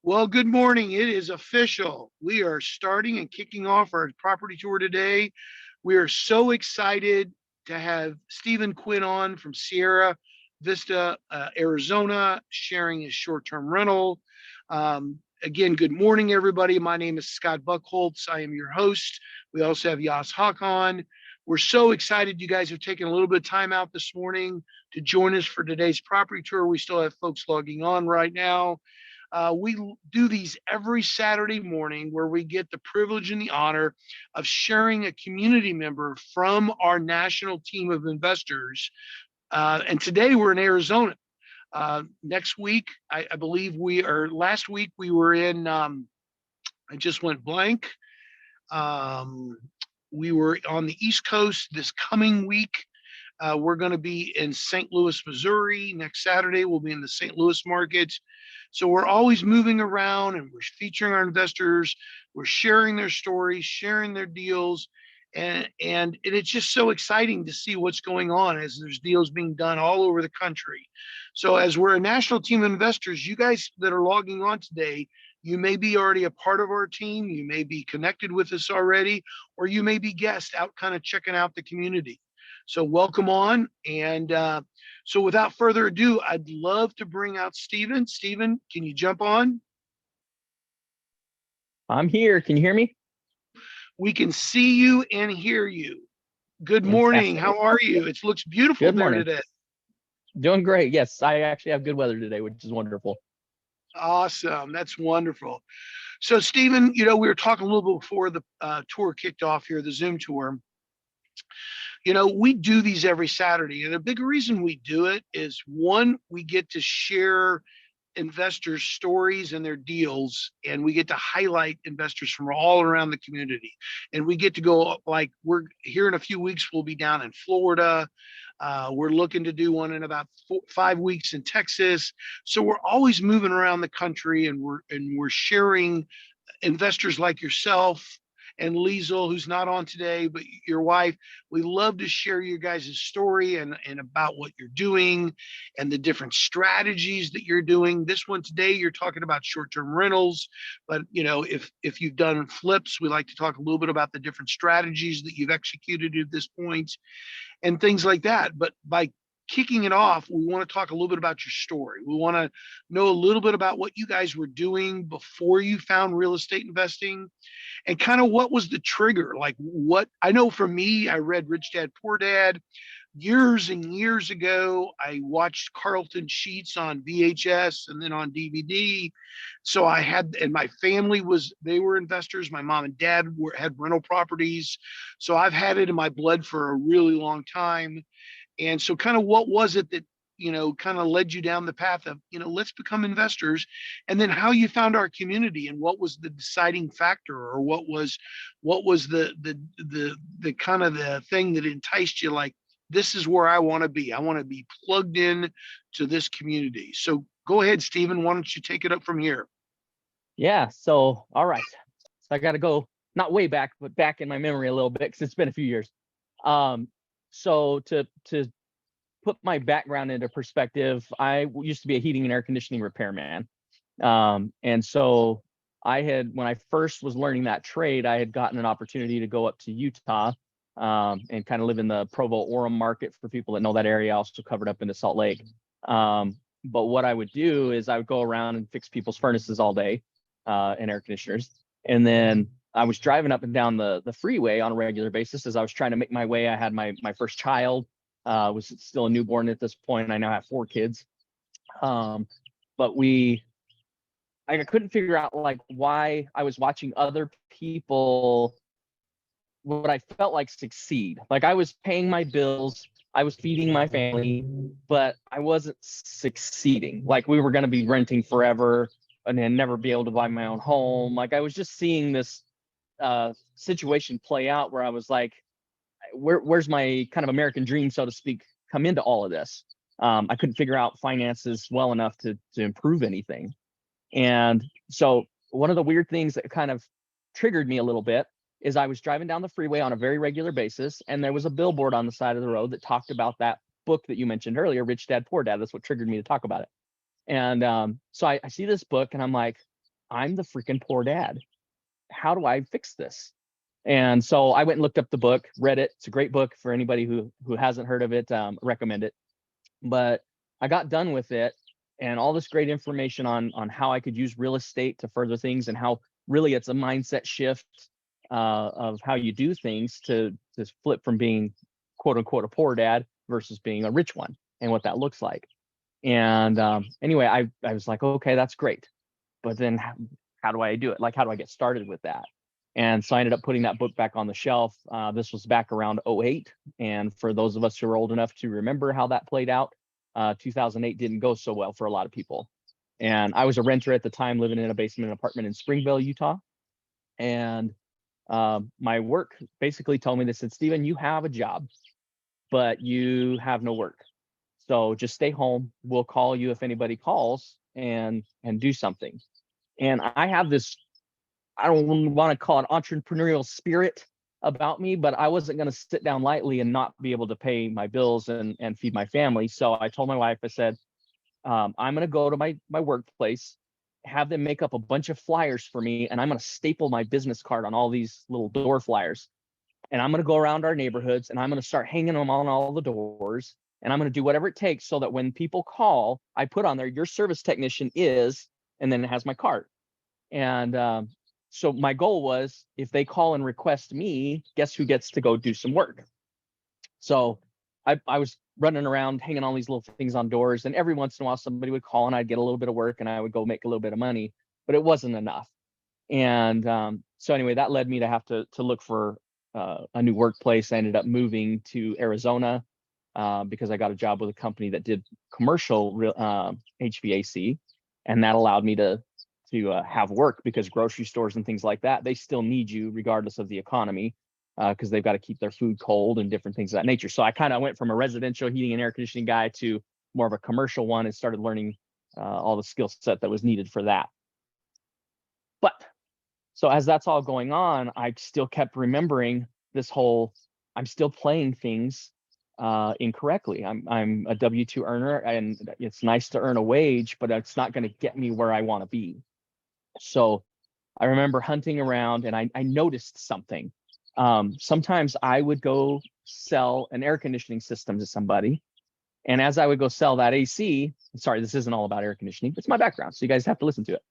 Well, good morning. It is official. We are starting and kicking off our property tour today. We are so excited to have Stephen Quinn on from Sierra Vista, Arizona, sharing his short term rental. Again, good morning, everybody. My name is Scott Buckholtz. I am your host. We also have Yas Hawk on. We're so excited you guys have taken a little bit of time out this morning to join us for today's property tour. We still have folks logging on right now. We do these every Saturday morning where we get the privilege and the honor of sharing a community member from our national team of investors. And today we're in Arizona. Next week, I believe last week we were in, I just went blank. Um, we were on the East Coast this coming week. We're going to be in St. Louis, Missouri. Next Saturday, we'll be in the St. Louis market. So we're always moving around and we're featuring our investors. We're sharing their stories, sharing their deals. And it's just so exciting to see what's going on as there's deals being done all over the country. So as we're a national team of investors, you guys that are logging on today, you may be already a part of our team. You may be connected with us already, or you may be guests out kind of checking out the community. So welcome on. And so without further ado, I'd love to bring out Stephen. Stephen, can you jump on? I'm here. Can you hear me? We can see you and hear you. Good morning. Fantastic. How are you? It looks beautiful Good there morning. today. Doing great. Yes, I actually have good weather today, which is wonderful. Awesome. That's wonderful. So, Stephen, we were talking a little bit before the tour kicked off here, the Zoom tour. We do these every Saturday. And a big reason we do it is one, we get to share investors' stories and their deals, and we get to highlight investors from all around the community. And we get to go, like, we're here in a few weeks, we'll be down in Florida. We're looking to do one in about 5 weeks in Texas. So we're always moving around the country, and we're sharing investors like yourself and Liesel, who's not on today, but your wife. We love to share your guys' story and about what you're doing and the different strategies that you're doing. This one today, you're talking about short-term rentals, but if you've done flips, we like to talk a little bit about the different strategies that you've executed at this point and things like that. But by kicking it off, we want to talk a little bit about your story. We want to know a little bit about what you guys were doing before you found real estate investing and kind of what was the trigger. Like, what I know for me, I read Rich Dad Poor Dad years and years ago. I watched Carlton Sheets on VHS and then on DVD. So and my family they were investors. My mom and dad had rental properties. So I've had it in my blood for a really long time. And so kind of what was it that, kind of led you down the path of, let's become investors, and then how you found our community and what was the deciding factor, or what was the kind of the thing that enticed you, like, this is where I want to be. I want to be plugged in to this community. So go ahead, Stephen. Why don't you take it up from here? Yeah. So, all right. So I got to go not way back, but back in my memory a little bit because it's been a few years. So to put my background into perspective, I used to be a heating and air conditioning repairman. And so when I first was learning that trade, I had gotten an opportunity to go up to Utah and kind of live in the Provo-Orem market. For people that know that area, also covered up into Salt Lake. But what I would do is I would go around and fix people's furnaces all day and air conditioners. And then I was driving up and down the freeway on a regular basis as I was trying to make my way. I had my first child, was still a newborn at this point. I now have 4 kids. But I couldn't figure out like why I was watching other people, what I felt like, succeed. Like, I was paying my bills, I was feeding my family, but I wasn't succeeding. Like, we were going to be renting forever and then never be able to buy my own home. Like, I was just seeing this situation play out where I was like, where's my kind of American dream, so to speak, come into all of this? I couldn't figure out finances well enough to improve anything. And so one of the weird things that kind of triggered me a little bit is I was driving down the freeway on a very regular basis, and there was a billboard on the side of the road that talked about that book that you mentioned earlier, Rich Dad Poor Dad. That's what triggered me to talk about it. And so I see this book and I'm like, I'm the freaking poor dad. How do I fix this? And so I went and looked up the book, read it. It's a great book for anybody who hasn't heard of it. Recommend it. But I got done with it, and all this great information on how I could use real estate to further things, and how really it's a mindset shift of how you do things to flip from being quote unquote a poor dad versus being a rich one, and what that looks like. And anyway, I was like, okay, that's great, but then how do I do it? Like, how do I get started with that? And so I ended up putting that book back on the shelf. This was back around '08. And for those of us who are old enough to remember how that played out, 2008 didn't go so well for a lot of people. And I was a renter at the time, living in a basement apartment in Springville, Utah. And my work basically told me, they said, Stephen, you have a job, but you have no work. So just stay home. We'll call you if anybody calls, and do something. And I have this, I don't want to call it entrepreneurial spirit about me, but I wasn't going to sit down lightly and not be able to pay my bills and feed my family. So I told my wife, I said, I'm going to go to my workplace, have them make up a bunch of flyers for me, and I'm going to staple my business card on all these little door flyers. And I'm going to go around our neighborhoods, and I'm going to start hanging them on all the doors. And I'm going to do whatever it takes so that when people call, I put on there, your service technician is, and then it has my card. And so my goal was, if they call and request me, guess who gets to go do some work? So I was running around hanging all these little things on doors, and every once in a while somebody would call and I'd get a little bit of work and I would go make a little bit of money, but it wasn't enough. And so anyway, that led me to have to look for a new workplace. I ended up moving to Arizona because I got a job with a company that did commercial HVAC, and that allowed me to have work, because grocery stores and things like that, they still need you regardless of the economy, because they've got to keep their food cold and different things of that nature. So I kind of went from a residential heating and air conditioning guy to more of a commercial one, and started learning all the skill set that was needed for that. But so as that's all going on, I still kept remembering this whole, I'm still playing things incorrectly. I'm a W-2 earner, and it's nice to earn a wage, but it's not going to get me where I want to be. So I remember hunting around, and I noticed something. Sometimes I would go sell an air conditioning system to somebody. And as I would go sell that AC, sorry, this isn't all about air conditioning, it's my background, so you guys have to listen to it.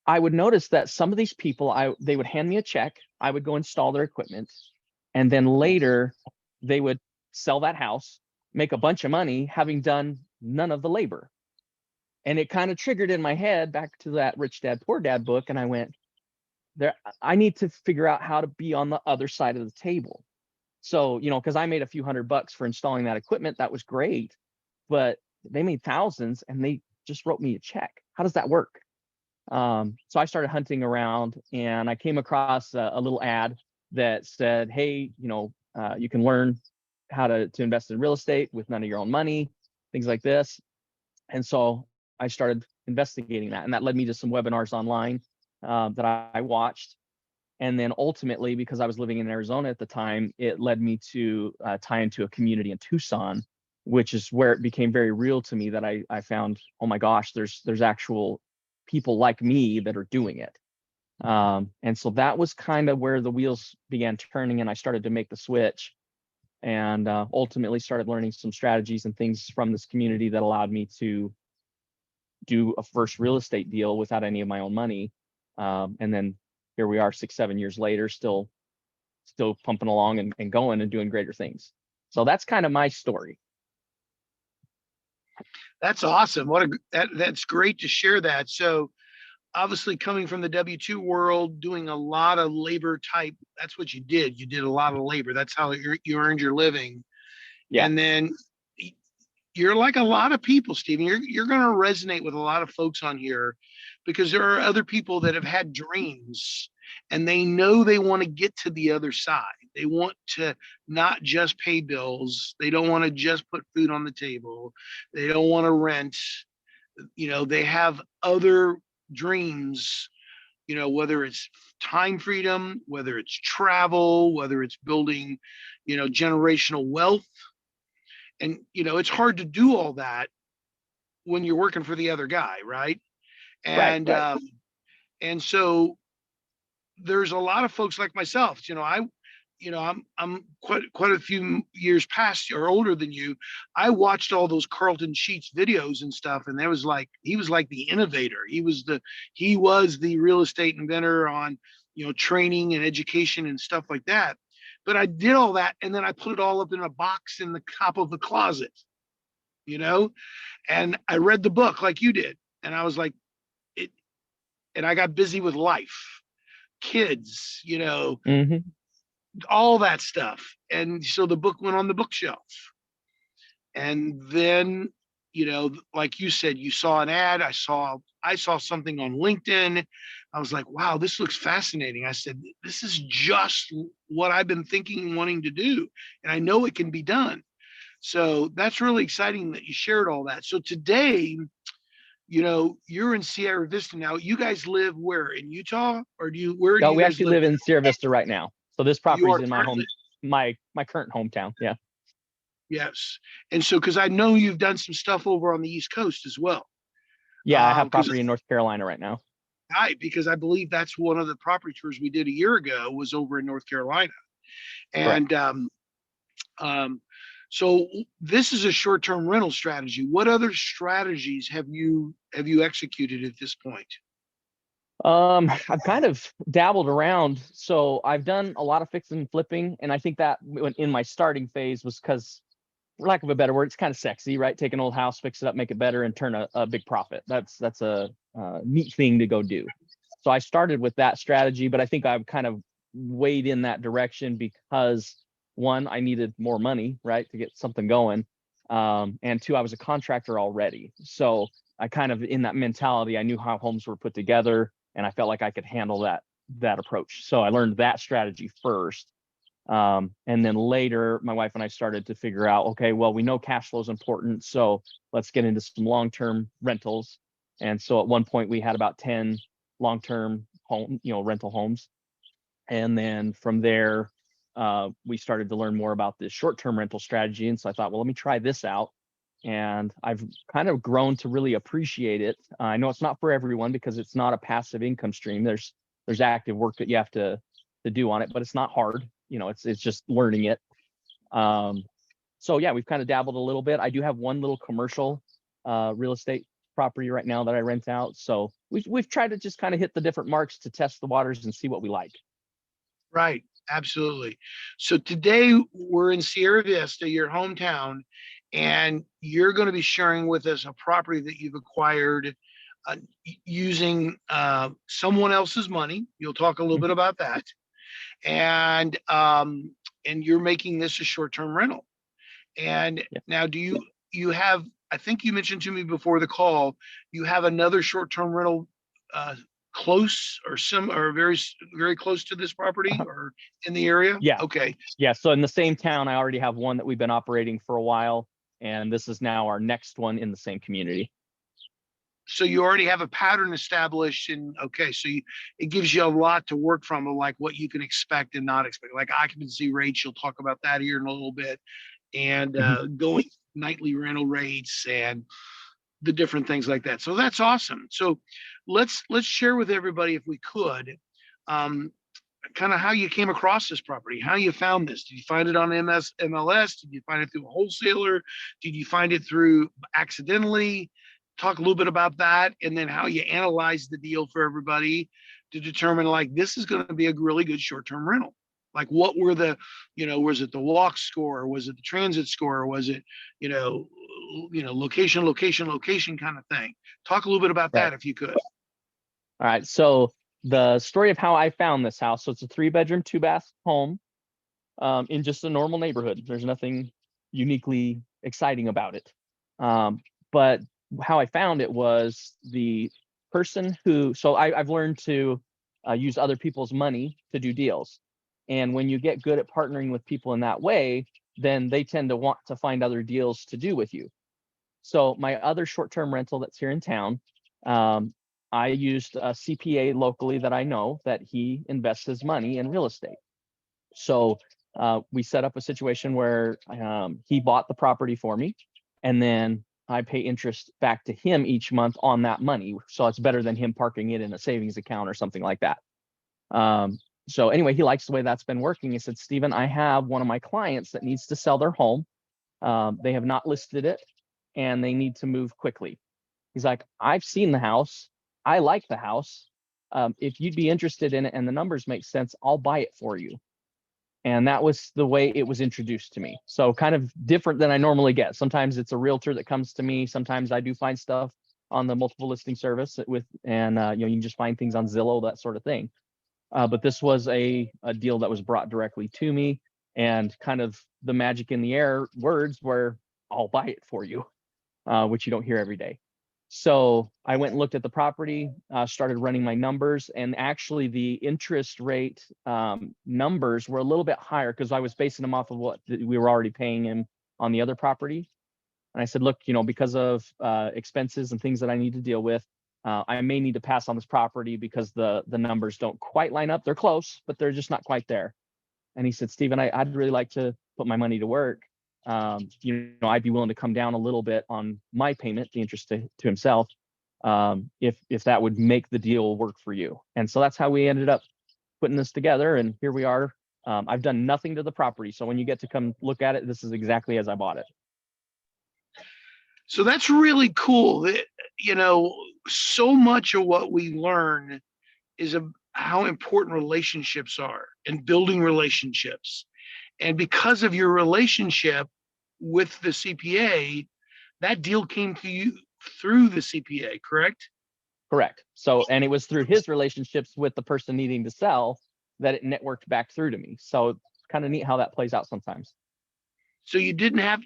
I would notice that some of these people, they would hand me a check, I would go install their equipment, and then later they would sell that house, make a bunch of money, having done none of the labor. And it kind of triggered in my head back to that Rich Dad Poor Dad book. And I went, I need to figure out how to be on the other side of the table. So, because I made a few $100 for installing that equipment. That was great, but they made thousands and they just wrote me a check. How does that work? So I started hunting around, and I came across a little ad that said, hey, you can learn how to invest in real estate with none of your own money, things like this. And so I started investigating that, and that led me to some webinars online that I watched. And then ultimately, because I was living in Arizona at the time, it led me to tie into a community in Tucson, which is where it became very real to me that I found, oh my gosh, there's actual people like me that are doing it. And so that was kind of where the wheels began turning, and I started to make the switch, and ultimately started learning some strategies and things from this community that allowed me to do a first real estate deal without any of my own money. And then here we are 6-7 years later, still pumping along and going and doing greater things. So that's kind of my story. That's awesome. That's great to share that. So obviously, coming from the W-2 world, doing a lot of labor type, that's what you did. You did a lot of labor. That's how you earned your living. Yeah. And then you're like a lot of people, Stephen. You're going to resonate with a lot of folks on here, because there are other people that have had dreams and they know they want to get to the other side. They want to not just pay bills. They don't want to just put food on the table. They don't want to rent. They have other dreams, whether it's time freedom, whether it's travel, whether it's building, generational wealth. And, it's hard to do all that when you're working for the other guy, right? And right. And so there's a lot of folks like myself, I'm quite a few years past or older than you. I watched all those Carlton Sheets videos and stuff, and he was like the innovator. He was the real estate inventor on, training and education and stuff like that. But I did all that, and then I put it all up in a box in the top of the closet, you know, and I read the book like you did, and I was like, it, and I got busy with life, kids, Hmm. all that stuff. And so the book went on the bookshelf. And then, like you said, you saw an ad. I saw something on LinkedIn. I was like, wow, this looks fascinating. I said, this is just what I've been thinking and wanting to do. And I know it can be done. So that's really exciting that you shared all that. So today, you're in Sierra Vista now. You guys live where, in Utah, or where do No, you we guys actually live? live in Sierra Vista right now. So this You property is are in my home, currently. my current hometown. Yeah. Yes. And so, because I know you've done some stuff over on the East Coast as well. Yeah, I have Because property in North Carolina right now. because I believe that's one of the property tours we did a year ago was over in North Carolina. Correct. And um, so this is a short-term rental strategy. What other strategies have you executed at this point? I've kind of dabbled around. So I've done a lot of fixing and flipping, and I think that in my starting phase was because, for lack of a better word, it's kind of sexy, right? Take an old house, fix it up, make it better, and turn a big profit. That's a neat thing to go do. So I started with that strategy, but I think I've kind of weighed in that direction because, one, I needed more money, right, to get something going, and two, I was a contractor already. So I kind of, in that mentality, I knew how homes were put together, and I felt like I could handle that approach. So I learned that strategy first. And then later, my wife and I started to figure out, okay, well, we know cash flow is important, so let's get into some long-term rentals. And so at one point, we had about 10 long-term rental homes. And then from there, we started to learn more about this short-term rental strategy. And so I thought, well, let me try this out. And I've kind of grown to really appreciate it. I know it's not for everyone because it's not a passive income stream. There's active work that you have to do on it, but it's not hard. It's just learning it. So yeah, we've kind of dabbled a little bit. I do have one little commercial real estate property right now that I rent out. So we've tried to just kind of hit the different marks to test the waters and see what we like. Right. Absolutely. So today we're in Sierra Vista, your hometown, and you're going to be sharing with us a property that you've acquired using someone else's money. You'll talk a little bit Mhm. about that, and you're making this a short-term rental. And Yeah. now, do you have? I think you mentioned to me before the call, you have another short-term rental uh, close or very close to this property Uh-huh. or in the area. Yeah. Okay, Yeah. So in the same town, I already have one that we've been operating for a while, and this is now our next one in the same community. so you already have a pattern established, and okay, so it gives you a lot to work from, of like what you can expect and not expect, like occupancy rates. You'll talk about that here in a little bit, and Mhm. going nightly rental rates and the different things like that. So that's awesome. So let's share with everybody, if we could, um, kind of how you came across this property, how you found this. Did you find it on MLS? Did you find it through a wholesaler? Did you find it through accidentally? Talk a little bit about that, and then how you analyze the deal for everybody to determine, like, this is going to be a really good short-term rental. Like, what were was it the walk score? Was it the transit score? Was it, location kind of thing? Talk a little bit about Right. that if you could. All right. So the story of how I found this house. So it's a 3-bedroom, 2-bath home in just a normal neighborhood. There's nothing uniquely exciting about it. But how I found it was the person who, so I've learned to use other people's money to do deals. And when you get good at partnering with people in that way, then they tend to want to find other deals to do with you. So my other short-term rental that's here in town, um, I used a CPA locally that I know that he invests his money in real estate. So we set up a situation where he bought the property for me, and then I pay interest back to him each month on that money. So it's better than him parking it in a savings account or something like that. So anyway, he likes the way that's been working. He said, Stephen, I have one of my clients that needs to sell their home. They have not listed it and they need to move quickly. He's like, I've seen the house. I like the house. If you'd be interested in it and the numbers make sense, I'll buy it for you. And that was the way it was introduced to me. So kind of different than I normally get. Sometimes it's a realtor that comes to me. Sometimes I do find stuff on the multiple listing service and you can just find things on Zillow, that sort of thing. But this was a deal that was brought directly to me, and kind of the magic in the air words where I'll buy it for you, which you don't hear every day. So I went and looked at the property, started running my numbers, and actually the interest rate numbers were a little bit higher because I was basing them off of what we were already paying him on the other property. And I said, look, because of expenses and things that I need to deal with, I may need to pass on this property because the numbers don't quite line up. They're close, but they're just not quite there. And he said, Stephen, I'd really like to put my money to work. I'd be willing to come down a little bit on my payment, the interest to himself, if that would make the deal work for you. And so that's how we ended up putting this together. And here we are. I've done nothing to the property. So when you get to come look at it, this is exactly as I bought it. So that's really cool. So much of what we learn is how important relationships are and building relationships. And because of your relationship with the CPA, that deal came to you through the CPA, correct? Correct. So, and it was through his relationships with the person needing to sell that it networked back through to me. So it's kind of neat how that plays out sometimes. So you didn't have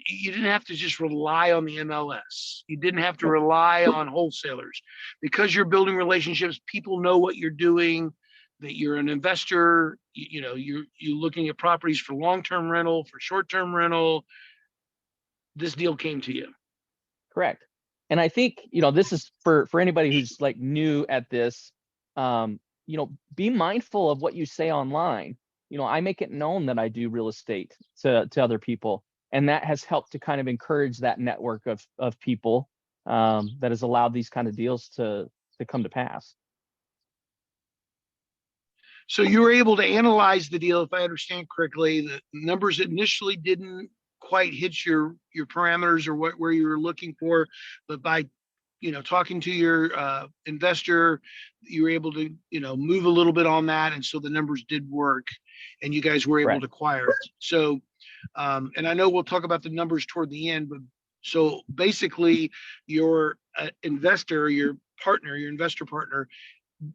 to just rely on the MLS. You didn't have to rely on wholesalers. Because you're building relationships, people know what you're doing, that you're an investor, you're looking at properties for long-term rental, for short-term rental. This deal came to you. Correct. And I think, this is for anybody who's like new at this, be mindful of what you say online. I make it known that I do real estate to other people. And that has helped to kind of encourage that network of people that has allowed these kind of deals to come to pass. So you were able to analyze the deal, if I understand correctly. The numbers initially didn't quite hit your parameters or where you were looking for, but by talking to your investor, you were able to move a little bit on that, and so the numbers did work, and you guys were able Correct. to acquire it. So, and I know we'll talk about the numbers toward the end, but so basically, your investor, your investor partner,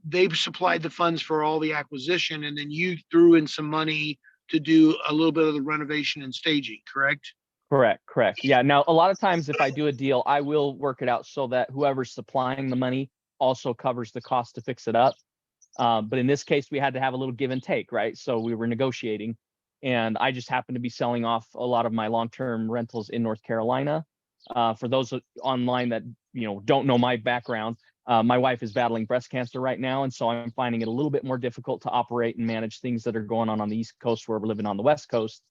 they've supplied the funds for all the acquisition, and then you threw in some money to do a little bit of the renovation and staging, correct? Correct. Yeah. Now, a lot of times if I do a deal, I will work it out so that whoever's supplying the money also covers the cost to fix it up. But in this case, we had to have a little give and take, right? So we were negotiating, and I just happened to be selling off a lot of my long-term rentals in North Carolina. For those online that, don't know my background, my wife is battling breast cancer right now. And so I'm finding it a little bit more difficult to operate and manage things that are going on the East Coast where we're living on the West Coast.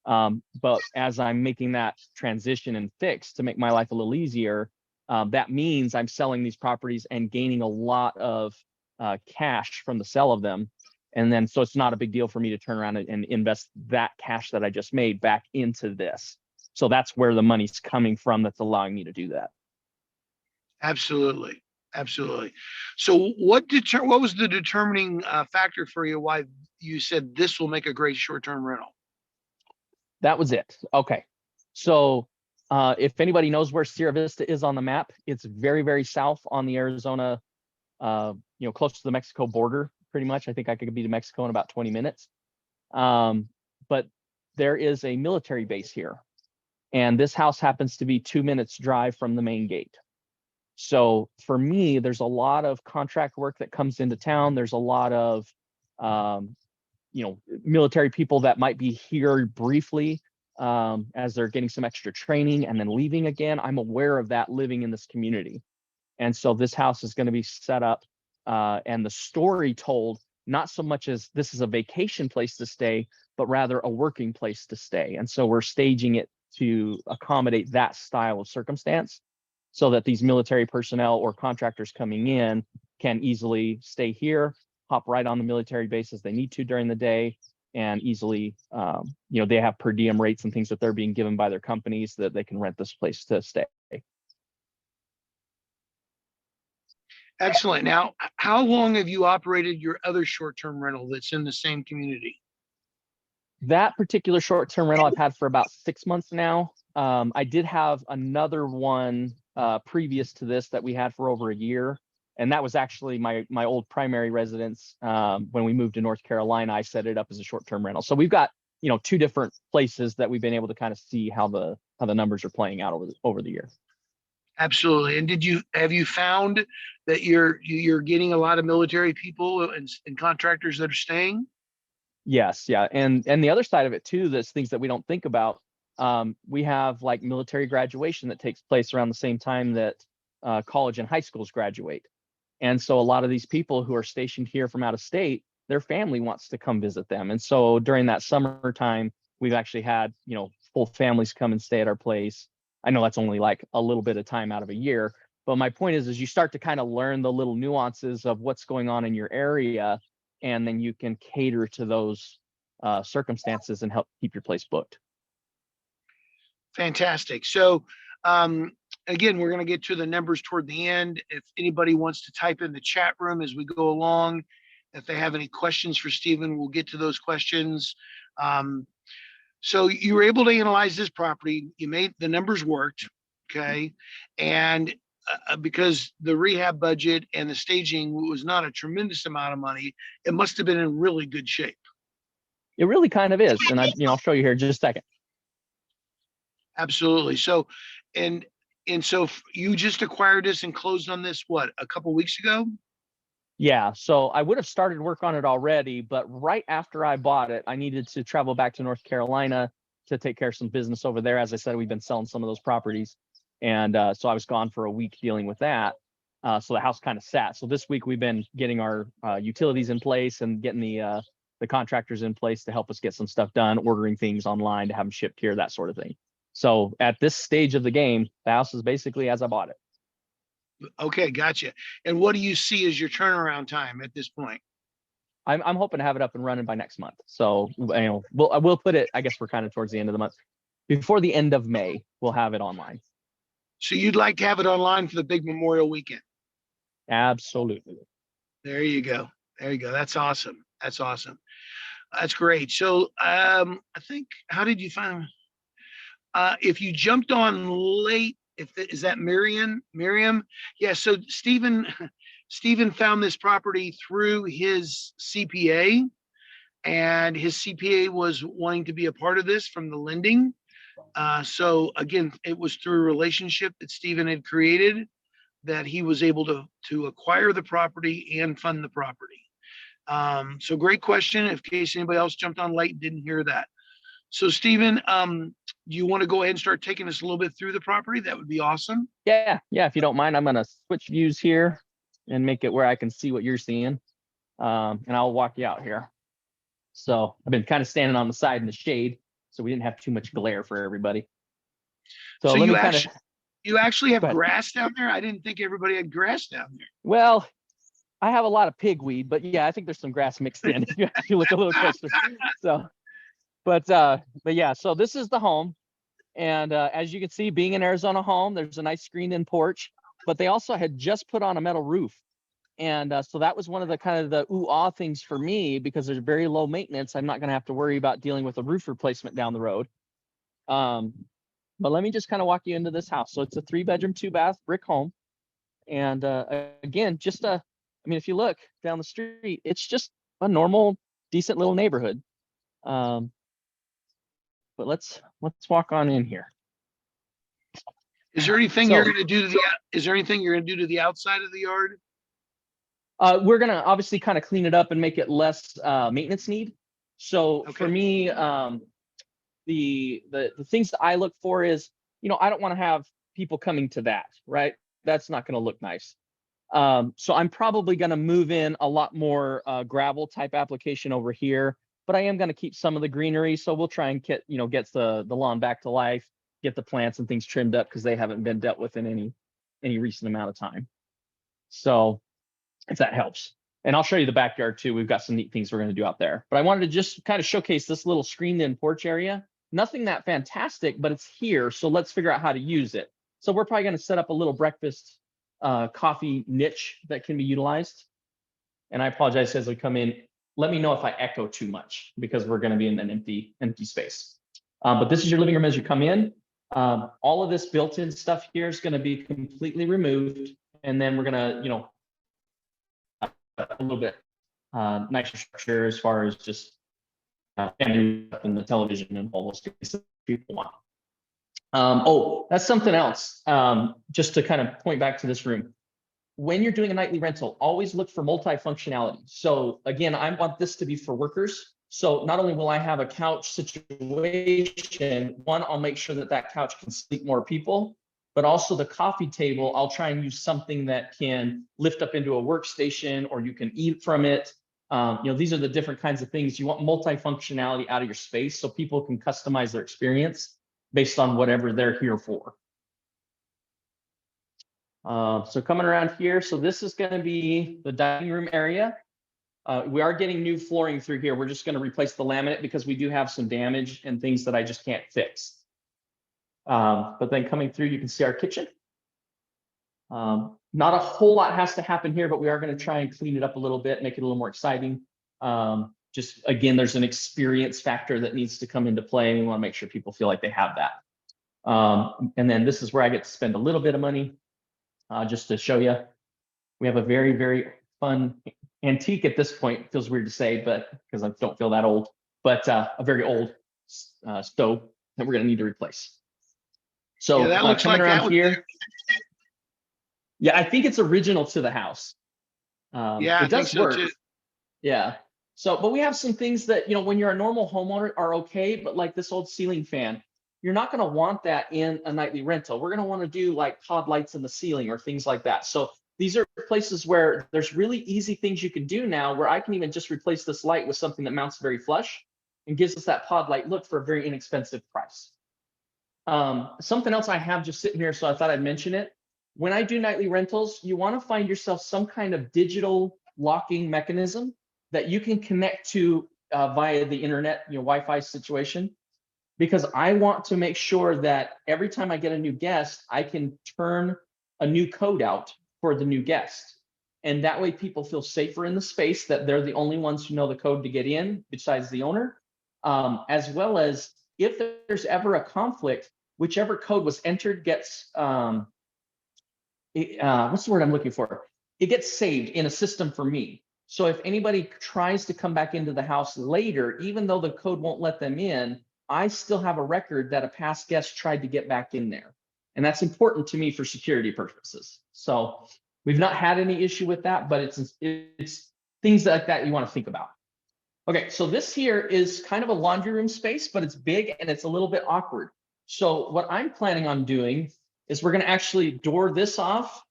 But as I'm making that transition and fix to make my life a little easier, that means I'm selling these properties and gaining a lot of cash from the sale of them. And then, so it's not a big deal for me to turn around and invest that cash that I just made back into this. So that's where the money's coming from that's allowing me to do that. Absolutely. So what was the determining factor for you why you said this will make a great short-term rental? That was it. Okay. So if anybody knows where Sierra Vista is on the map, it's very, very south on the Arizona, close to the Mexico border, pretty much. I think I could be to Mexico in about 20 minutes. But there is a military base here. And this house happens to be 2 minutes drive from the main gate. So for me, there's a lot of contract work that comes into town. There's a lot of, military people that might be here briefly as they're getting some extra training and then leaving again. I'm aware of that living in this community. And so this house is going to be set up and the story told, not so much as this is a vacation place to stay, but rather a working place to stay. And so we're staging it to accommodate that style of circumstance. so that these military personnel or contractors coming in can easily stay here, hop right on the military base as they need to during the day, and easily, they have per diem rates and things that they're being given by their companies that they can rent this place to stay. Excellent. Now, how long have you operated your other short-term rental that's in the same community? That particular short-term rental I've had for about 6 months now. I did have another one previous to this that we had for over a year. And that was actually my old primary residence. When we moved to North Carolina, I set it up as a short-term rental. So we've got, 2 different places that we've been able to kind of see how the numbers are playing out over the year. Absolutely. And have you found that you're getting a lot of military people and contractors that are staying? Yes, yeah. And the other side of it too, there's things that we don't think about. We have like military graduation that takes place around the same time that college and high schools graduate. And so a lot of these people who are stationed here from out of state, their family wants to come visit them. And so during that summertime, we've actually had, full families come and stay at our place. I know that's only like a little bit of time out of a year, but my point is you start to kind of learn the little nuances of what's going on in your area, and then you can cater to those circumstances and help keep your place booked. Fantastic. So, again, we're going to get to the numbers toward the end. If anybody wants to type in the chat room as we go along, if they have any questions for Stephen, we'll get to those questions. So you were able to analyze this property. You made the numbers worked, okay? And because the rehab budget and the staging was not a tremendous amount of money, it must have been in really good shape. It really kind of is, and I'll show you here in just a second. Absolutely. So, and so you just acquired this and closed on this, what, a couple weeks ago? Yeah, so I would have started work on it already, but right after I bought it, I needed to travel back to North Carolina to take care of some business over there. As I said, we've been selling some of those properties. And so I was gone for a week dealing with that. So the house kind of sat. So this week we've been getting our utilities in place and getting the contractors in place to help us get some stuff done, ordering things online to have them shipped here, that sort of thing. So at this stage of the game, the house is basically as I bought it. Okay, gotcha. And what do you see as your turnaround time at this point? I'm hoping to have it up and running by next month. So we'll put it, I guess we're kind of towards the end of the month. Before the end of May, we'll have it online. So you'd like to have it online for the big Memorial weekend? Absolutely. There you go. There you go. That's awesome. That's awesome. That's great. So I think, how did you find, if you jumped on late, is that Miriam? Yeah. So Stephen found this property through his CPA, and his CPA was wanting to be a part of this from the lending. So again, it was through a relationship that Stephen had created that he was able to acquire the property and fund the property. So great question. In case anybody else jumped on late and didn't hear that. So Stephen, do you want to go ahead and start taking us a little bit through the property? That would be awesome. Yeah. If you don't mind, I'm going to switch views here and make it where I can see what you're seeing. And I'll walk you out here. So I've been kind of standing on the side in the shade, so we didn't have too much glare for everybody. So you actually have grass down there? I didn't think everybody had grass down there. Well, I have a lot of pigweed, but yeah, I think there's some grass mixed in if you actually look a little closer. So, but yeah, so this is the home. And as you can see, being an Arizona home, there's a nice screened-in porch, but they also had just put on a metal roof. And so that was one of the kind of the ooh-ah things for me, because there's very low maintenance. I'm not going to have to worry about dealing with a roof replacement down the road. But let me just kind of walk you into this house. So it's a 3-bedroom, 2-bath brick home. And again, if you look down the street, it's just a normal, decent little neighborhood. But let's walk on in here. Is there anything you're going to do to the outside of the yard? We're going to obviously kind of clean it up and make it less maintenance need. So for me, the things that I look for is, I don't want to have people coming to that, right? That's not going to look nice. So I'm probably going to move in a lot more gravel type application over here, but I am going to keep some of the greenery. So we'll try and get the lawn back to life, get the plants and things trimmed up because they haven't been dealt with in any recent amount of time. So if that helps. And I'll show you the backyard too. We've got some neat things we're going to do out there. But I wanted to just kind of showcase this little screened-in porch area. Nothing that fantastic, but it's here. So let's figure out how to use it. So we're probably going to set up a little breakfast coffee niche that can be utilized. And I apologize as we come in. Let me know if I echo too much because we're going to be in an empty space. But this is your living room as you come in. All of this built-in stuff here is going to be completely removed. And then we're going to, a little bit nicer structure as far as just and the television and all those things that people want. Oh, that's something else. Just to kind of point back to this room. When you're doing a nightly rental, always look for multi-functionality. So again, I want this to be for workers. So not only will I have a couch situation, one, I'll make sure that that couch can sleep more people, but also the coffee table, I'll try and use something that can lift up into a workstation or you can eat from it. These are the different kinds of things. You want multi-functionality out of your space so people can customize their experience based on whatever they're here for. So coming around here, so this is going to be the dining room area. We are getting new flooring through here. We're just going to replace the laminate because we do have some damage and things that I just can't fix. But then coming through, you can see our kitchen. Not a whole lot has to happen here, but we are going to try and clean it up a little bit, make it a little more exciting. Just again, there's an experience factor that needs to come into play. We want to make sure people feel like they have that. And then this is where I get to spend a little bit of money. Just to show you, we have a very, very fun antique at this point. Feels weird to say, but because I don't feel that old, but a very old stove that we're going to need to replace. So yeah, that looks coming like around that here. Yeah, I think it's original to the house. Yeah, it does so work. too. Yeah. So, but we have some things that, when you're a normal homeowner are okay, but like this old ceiling fan, you're not going to want that in a nightly rental. We're going to want to do like pod lights in the ceiling or things like that. So these are places where there's really easy things you can do now where I can even just replace this light with something that mounts very flush and gives us that pod light look for a very inexpensive price. Something else I have just sitting here, so I thought I'd mention it. When I do nightly rentals, you want to find yourself some kind of digital locking mechanism that you can connect to via the internet, Wi-Fi situation. Because I want to make sure that every time I get a new guest, I can turn a new code out for the new guest. And that way people feel safer in the space, that they're the only ones who know the code to get in besides the owner. As well as if there's ever a conflict, whichever code was entered gets, what's the word I'm looking for? It gets saved in a system for me. So if anybody tries to come back into the house later, even though the code won't let them in, I still have a record that a past guest tried to get back in there. And that's important to me for security purposes. So we've not had any issue with that, but it's things like that you want to think about. Okay, so this here is kind of a laundry room space, but it's big and it's a little bit awkward. So what I'm planning on doing is we're going to actually door this off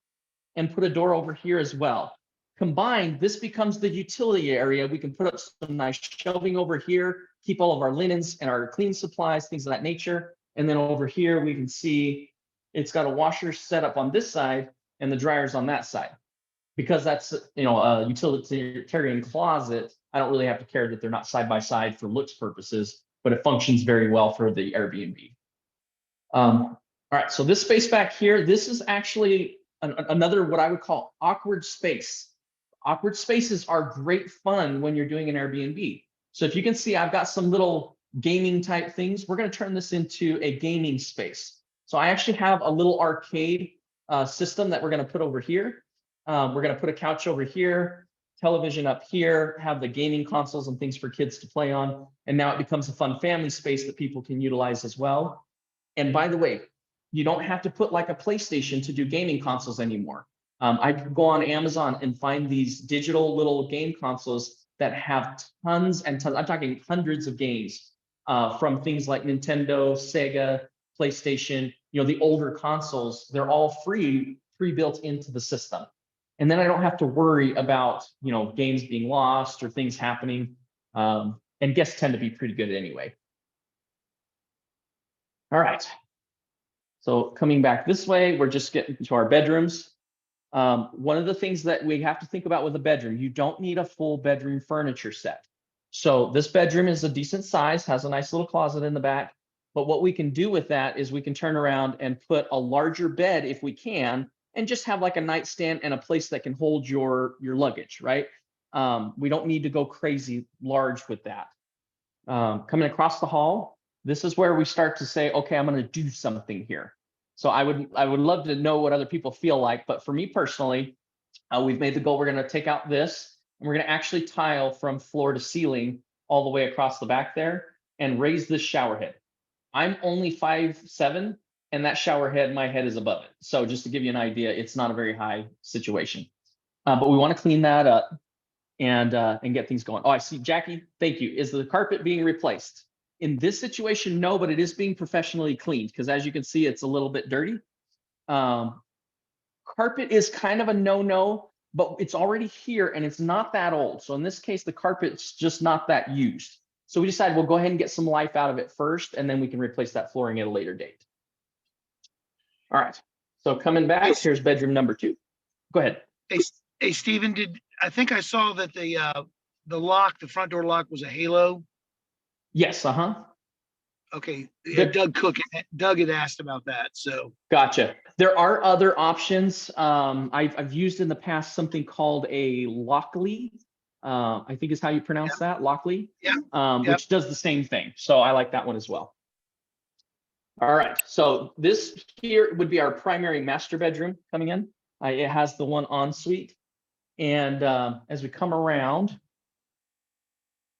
and put a door over here as well. Combined, this becomes the utility area. We can put up some nice shelving over here, keep all of our linens and our cleaning supplies, things of that nature. And then over here, we can see it's got a washer set up on this side and the dryers on that side. Because that's, a utilitarian closet, I don't really have to care that they're not side by side for looks purposes, but it functions very well for the Airbnb. All right, so this space back here, this is actually another what I would call awkward space. Awkward spaces are great fun when you're doing an Airbnb. So if you can see, I've got some little gaming type things. We're going to turn this into a gaming space. So I actually have a little arcade system that we're going to put over here. We're going to put a couch over here, television up here, have the gaming consoles and things for kids to play on. And now it becomes a fun family space that people can utilize as well. And by the way, you don't have to put like a PlayStation to do gaming consoles anymore. I can go on Amazon and find these digital little game consoles that have tons and tons, I'm talking hundreds of games from things like Nintendo, Sega, PlayStation, the older consoles, they're all pre-built into the system. And then I don't have to worry about, games being lost or things happening. And guests tend to be pretty good anyway. All right. So coming back this way, we're just getting to our bedrooms. One of the things that we have to think about with a bedroom, you don't need a full bedroom furniture set. So this bedroom is a decent size, has a nice little closet in the back. But what we can do with that is we can turn around and put a larger bed if we can, and just have like a nightstand and a place that can hold your luggage, right? We don't need to go crazy large with that. Coming across the hall, this is where we start to say, okay, I'm going to do something here. So I would love to know what other people feel like, but for me personally, we've made the goal. We're going to take out this, and we're going to actually tile from floor to ceiling all the way across the back there and raise this shower head. I'm only 5'7", and that shower head, my head is above it. So just to give you an idea, it's not a very high situation. But we want to clean that up and get things going. Oh, I see, Jackie, thank you. Is the carpet being replaced? In this situation, no, but it is being professionally cleaned because as you can see, it's a little bit dirty. Carpet is kind of a no-no, but it's already here and it's not that old. So in this case, the carpet's just not that used. So we decided we'll go ahead and get some life out of it first, and then we can replace that flooring at a later date. All right, so coming back, here's bedroom number 2. Go ahead. Hey, Stephen, I think I saw that the lock, the front door lock was a Halo? Yes, Okay, yeah, Doug had asked about that, so. Gotcha. There are other options. I've used in the past something called a Lockly. I think is how you pronounce that, Lockly. Yeah. Which does the same thing. So I like that one as well. All right, so this here would be our primary master bedroom coming in. It has the one ensuite. And as we come around,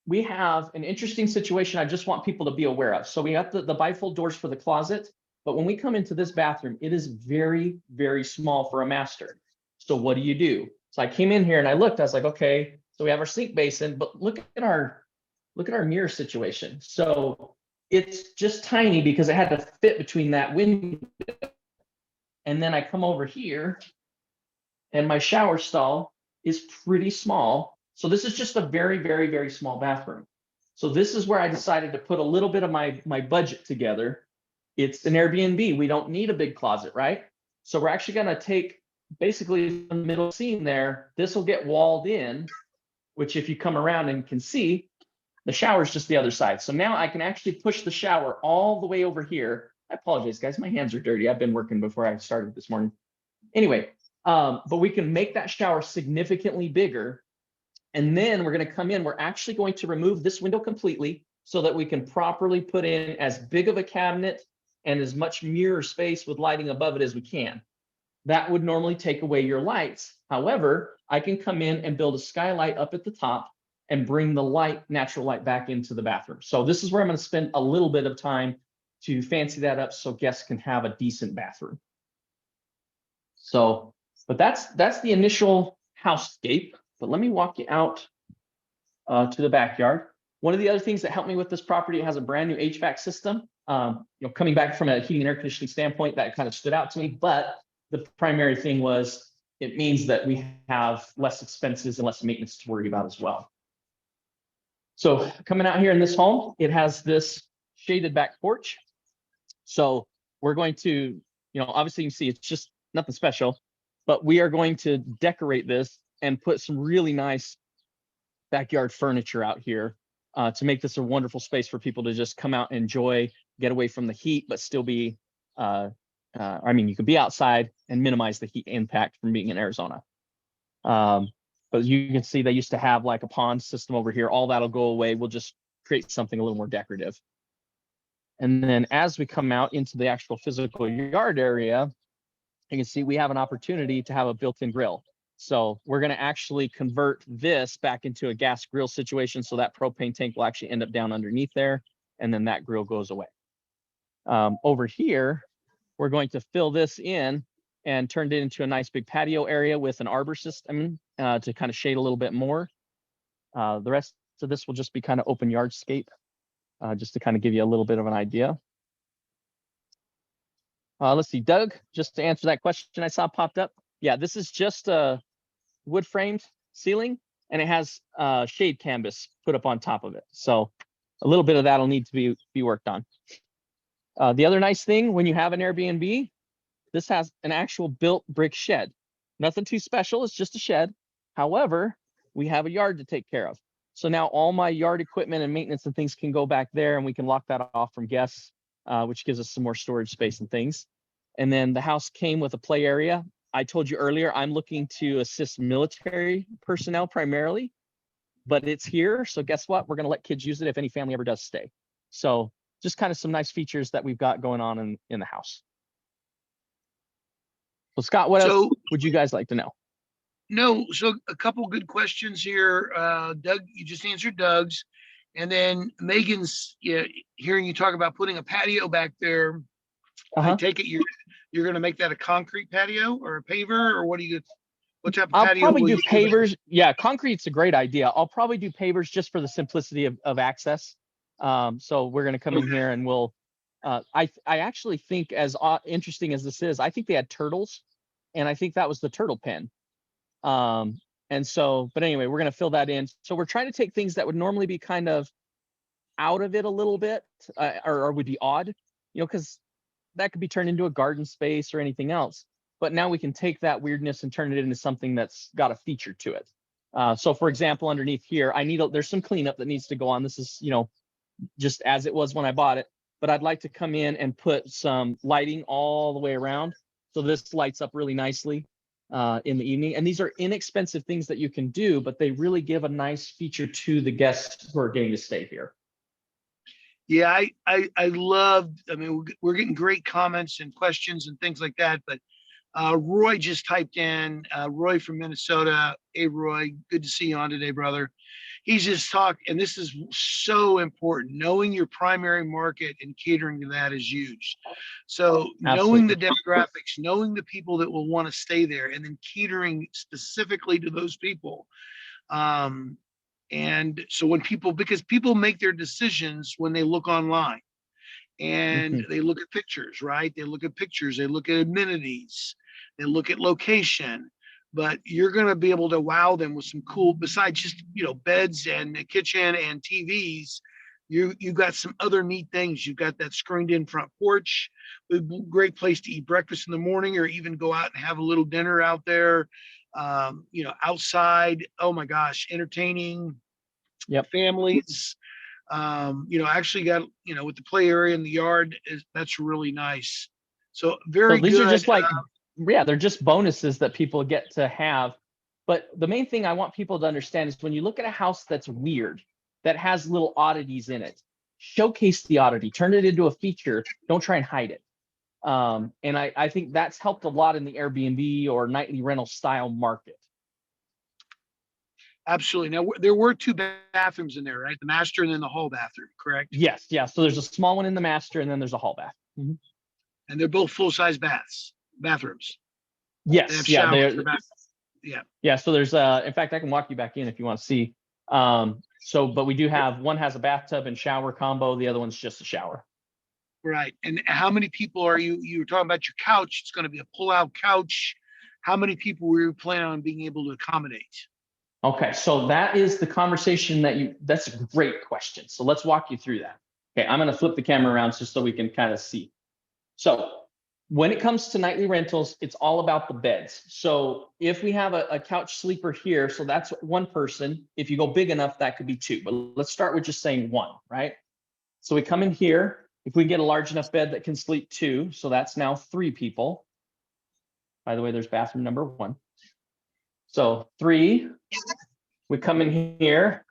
we have an interesting situation I just want people to be aware of. So we have the bifold doors for the closet, but when we come into this bathroom, it is very, very small for a master. So what do? So I came in here and I looked, I was like, okay, so we have our sink basin, but look at our mirror situation. So it's just tiny because it had to fit between that window. And then I come over here and my shower stall is pretty small. So this is just a very, very, very small bathroom. So this is where I decided to put a little bit of my budget together. It's an Airbnb. We don't need a big closet, right? So we're actually going to take basically the middle seam there. This will get walled in, which if you come around and can see, the shower is just the other side. So now I can actually push the shower all the way over here. I apologize, guys. My hands are dirty. I've been working before I started this morning. Anyway, but we can make that shower significantly bigger. And then we're going to come in. We're actually going to remove this window completely so that we can properly put in as big of a cabinet and as much mirror space with lighting above it as we can. That would normally take away your lights. However, I can come in and build a skylight up at the top and bring the natural light back into the bathroom. So this is where I'm going to spend a little bit of time to fancy that up so guests can have a decent bathroom. So, but that's the initial housescape. But let me walk you out to the backyard. One of the other things that helped me with this property, it has a brand new HVAC system. Coming back from a heating and air conditioning standpoint, that kind of stood out to me. But the primary thing was it means that we have less expenses and less maintenance to worry about as well. So coming out here in this home, it has this shaded back porch. So we're going to, obviously you can see it's just nothing special, but we are going to decorate this and put some really nice backyard furniture out here to make this a wonderful space for people to just come out and enjoy, get away from the heat, but still be, you can be outside and minimize the heat impact from being in Arizona. But you can see they used to have like a pond system over here. All that'll go away. We'll just create something a little more decorative. And then as we come out into the actual physical yard area, you can see we have an opportunity to have a built-in grill. So we're going to actually convert this back into a gas grill situation. So that propane tank will actually end up down underneath there. And then that grill goes away. Over here, we're going to fill this in and turn it into a nice big patio area with an arbor system to kind of shade a little bit more. The rest of this will just be kind of open yardscape, just to kind of give you a little bit of an idea. Let's see, Doug, just to answer that question I saw popped up. Yeah, this is just a wood framed ceiling and it has shade canvas put up on top of it. So a little bit of that will need to be worked on. The other nice thing when you have an Airbnb, this has an actual built brick shed. Nothing too special, it's just a shed. However, we have a yard to take care of. So now all my yard equipment and maintenance and things can go back there, and we can lock that off from guests, which gives us some more storage space and things. And then the house came with a play area. I told you earlier, I'm looking to assist military personnel primarily, but it's here. So guess what? We're going to let kids use it if any family ever does stay. So just kind of some nice features that we've got going on in the house. So Scott, what else would you guys like to know? No, so a couple good questions here. Doug, you just answered Doug's. And then Megan's, hearing you talk about putting a patio back there. I take it you're going to make that a concrete patio or a paver, or what type of I'll patio? probably do pavers. Yeah, concrete's a great idea. I'll probably do pavers just for the simplicity of access. So we're going to come in here and we'll, I actually think, as interesting as this is, I think they had turtles, and I think that was the turtle pen. And so, but anyway, we're going to fill that in. So we're trying to take things that would normally be kind of out of it a little bit, or would be odd, because that could be turned into a garden space or anything else. But now we can take that weirdness and turn it into something that's got a feature to it. So for example, underneath here, there's some cleanup that needs to go on. This is, just as it was when I bought it, but I'd like to come in and put some lighting all the way around. So this lights up really nicely in the evening. And these are inexpensive things that you can do, but they really give a nice feature to the guests who are getting to stay here. Yeah, I loved, we're getting great comments and questions and things like that, but Roy just typed in, Roy from Minnesota. Hey, Roy, good to see you on today, brother. He's just talked, and this is so important. Knowing your primary market and catering to that is huge. So knowing the demographics, knowing the people that will want to stay there, and then catering specifically to those people. And so because people make their decisions when they look online and they look at pictures, right? They look at pictures, they look at amenities, they look at location, but you're going to be able to wow them with some cool, besides just, beds and a kitchen and TVs, you've got some other neat things. You've got that screened in front porch, a great place to eat breakfast in the morning, or even go out and have a little dinner out there. Outside, oh my gosh, entertaining families. Actually got, with the play area in the yard, that's really nice. So very these good. Are just like, they're just bonuses that people get to have. But the main thing I want people to understand is when you look at a house that's weird, that has little oddities in it, showcase the oddity, turn it into a feature. Don't try and hide it. And I think that's helped a lot in the Airbnb or nightly rental style market. Absolutely. Now, there were 2 bathrooms in there, right? The master and then the hall bathroom, correct? Yes. Yeah. So there's a small one in the master, and then there's a hall bath. And they're both full-size bathrooms. Yes. Yeah. Yeah. So there's in fact, I can walk you back in if you want to see. But we do have, one has a bathtub and shower combo. The other one's just a shower. Right. And how many people are you were talking about your couch? It's going to be a pull-out couch. How many people were you planning on being able to accommodate? Okay. So that is the conversation that's a great question. So let's walk you through that. Okay. I'm going to flip the camera around just so we can kind of see. So when it comes to nightly rentals, it's all about the beds. So if we have a couch sleeper here, so that's one person. If you go big enough, that could be 2. But let's start with just saying 1, right? So we come in here. If we get a large enough bed that can sleep 2, so that's now 3 people. By the way, there's bathroom number 1. So 3, we come in here,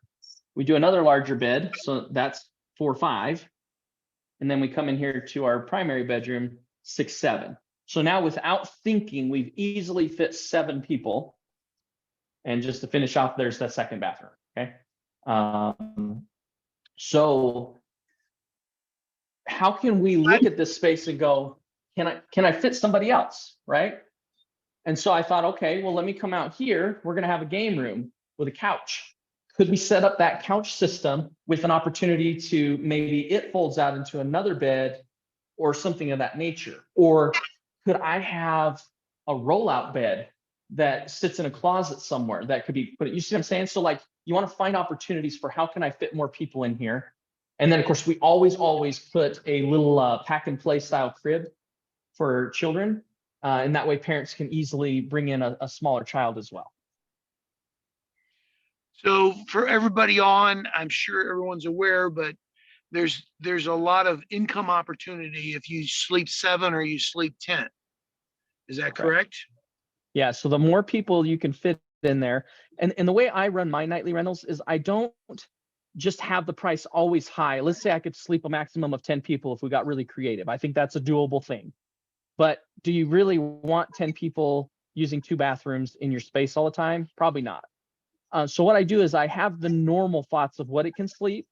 we do another larger bed. So that's 4, 5. And then we come in here to our primary bedroom, 6, 7. So now without thinking, we've easily fit 7 people. And just to finish off, there's that second bathroom, okay? So how can we look at this space and go, can I fit somebody else, right? And so I thought, okay, well, let me come out here. We're going to have a game room with a couch. Could we set up that couch system with an opportunity to maybe it folds out into another bed or something of that nature? Or could I have a rollout bed that sits in a closet somewhere that could be put? You see what I'm saying? So like, you want to find opportunities for how can I fit more people in here? And then of course we always put a little pack and play style crib for children. And that way parents can easily bring in a smaller child as well. So for everybody on, I'm sure everyone's aware, but there's a lot of income opportunity if you sleep 7 or you sleep 10. Is that correct? Yeah, so the more people you can fit in there, and the way I run my nightly rentals is I don't just have the price always high. Let's say I could sleep a maximum of 10 people if we got really creative. I think that's a doable thing. But do you really want 10 people using 2 bathrooms in your space all the time? Probably not. So what I do is I have the normal thoughts of what it can sleep,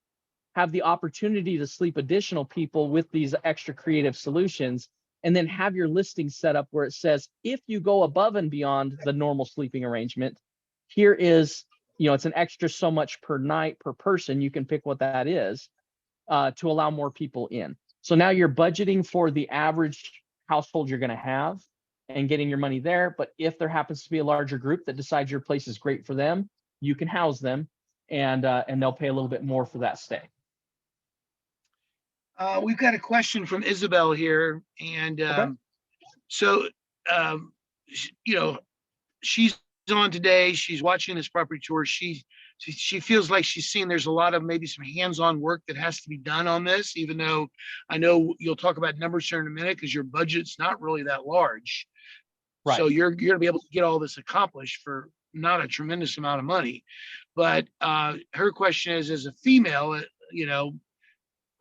have the opportunity to sleep additional people with these extra creative solutions, and then have your listing set up where it says, if you go above and beyond the normal sleeping arrangement, here is, it's an extra so much per night per person. You can pick what that is to allow more people in. So now you're budgeting for the average household you're going to have and getting your money there. But if there happens to be a larger group that decides your place is great for them, you can house them and they'll pay a little bit more for that stay. We've got a question from Isabel here, and so she's on today. She's watching this property tour. She feels like she's seeing there's a lot of maybe some hands-on work that has to be done on this, even though I know you'll talk about numbers here in a minute because your budget's not really that large. Right. So you're going to be able to get all this accomplished for not a tremendous amount of money. But her question is, as a female,